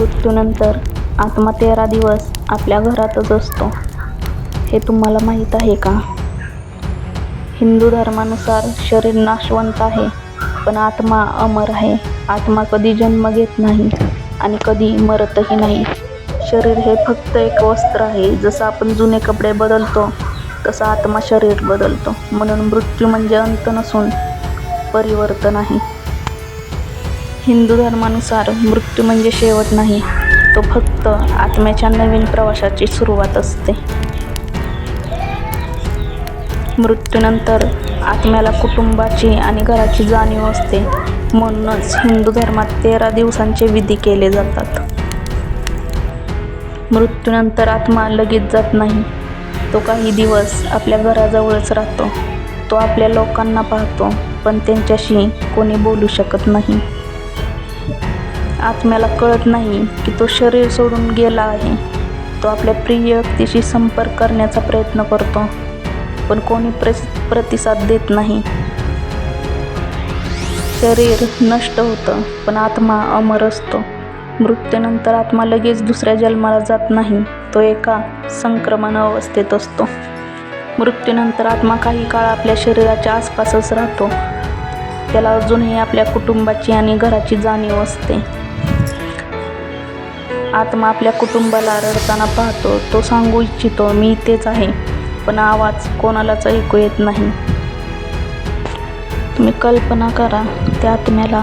मृत्यूनंतर आत्मा 13 दिवस आपल्या घरातच असतो, हे तुम्हाला माहीत आहे का? हिंदू धर्मानुसार शरीर नाशवंत आहे, पण आत्मा अमर आहे. आत्मा कधी जन्म घेत नाही आणि कधी मरतही नाही. शरीर हे फक्त एक वस्त्र आहे. जसं आपण जुने कपडे बदलतो, तसा आत्मा शरीर बदलतो. म्हणून मृत्यू म्हणजे अंत नसून परिवर्तन आहे. हिंदू धर्मानुसार मृत्यू म्हणजे शेवट नाही, तो फक्त आत्म्याच्या नवीन प्रवासाची सुरुवात असते. मृत्यूनंतर आत्म्याला कुटुंबाची आणि घराची जाणीव असते. म्हणूनच हिंदू धर्मात 13 दिवसांचे विधी केले जातात. मृत्यूनंतर आत्मा लगेच जात नाही. तो काही दिवस आपल्या घराजवळच राहतो. तो आपल्या लोकांना पाहतो, पण त्यांच्याशी कोणी बोलू शकत नाही. आत्म्याला कळत नाही की तो शरीर सोडून गेला आहे. तो आपल्या प्रिय व्यक्तीशी संपर्क करण्याचा प्रयत्न करतो, पण कोणी प्रतिसाद देत नाही. शरीर नष्ट होतं, पण आत्मा अमर असतो. मृत्यूनंतर आत्मा लगेच दुसऱ्या जन्माला जात नाही. तो एका संक्रमण अवस्थेत असतो. मृत्यूनंतर आत्मा काही काळ आपल्या शरीराच्या आसपासच राहतो. त्याला अजूनही आपल्या कुटुंबाची आणि घराची जाणीव असते. आत्मा आपल्या कुटुंबाला रडताना पाहतो. तो सांगू इच्छितो, मी इथेच आहे, पण आवाज कोणालाच ऐकू येत नाही. तुम्ही कल्पना करा, त्या आत्म्याला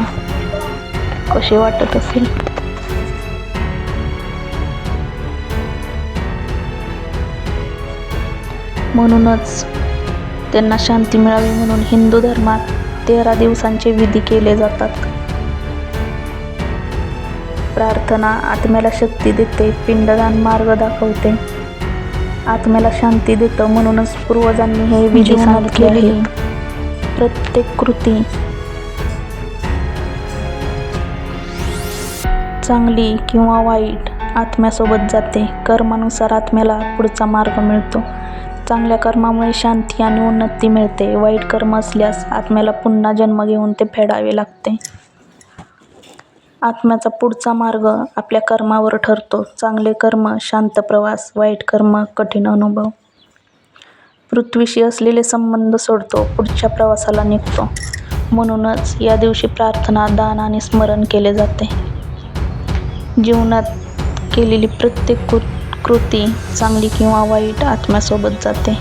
कसे वाटत असेल. म्हणूनच त्यांना शांती मिळावी म्हणून हिंदू धर्मात 13 दिवसांचे विधी केले जातात. प्रार्थना आत्म्याला शक्ती देते, पिंडदान मार्ग दाखवते, आत्म्याला शांती देतं. म्हणूनच पूर्वजांनी हे विधी सांगितले आहेत. प्रत्येक कृती चांगली किंवा वाईट आत्म्यासोबत जाते. कर्मानुसार आत्म्याला पुढचा मार्ग मिळतो. चांगल्या कर्मामुळे शांती आणि उन्नती मिळते. वाईट कर्म असल्यास आत्म्याला पुन्हा जन्म घेऊन ते फेडावे लागते. आत्म्याचा पुढचा मार्ग आपल्या कर्मावर ठरतो. चांगले कर्म शांत प्रवास, वाईट कर्म कठीण अनुभव. पृथ्वीशी असलेले संबंध सोडतो, पुढच्या प्रवासाला निघतो. म्हणूनच या दिवशी प्रार्थना, दान आणि स्मरण केले जाते. जीवनात केलेली प्रत्येक कृती चांगली किंवा वाईट आत्म्यासोबत जाते.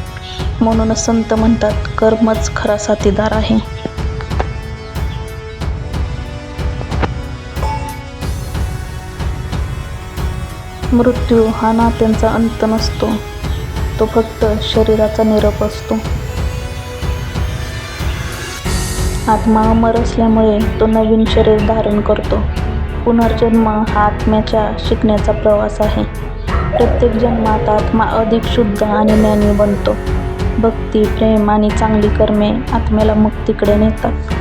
म्हणूनच संत म्हणतात, कर्मच खरा साथीदार आहे. मृत्यू हा नात्यांचा अंत नसतो, तो फक्त शरीराचा निरोप असतो. आत्मा अमर असल्यामुळे तो नवीन शरीर धारण करतो. पुनर्जन्म हा आत्म्याच्या शिकण्याचा प्रवास आहे. प्रत्येक जन्मात आत्मा अधिक शुद्ध आणि ज्ञानी बनतो. भक्ती, प्रेम आणि चांगली कर्मे आत्म्याला मुक्तीकडे नेतात.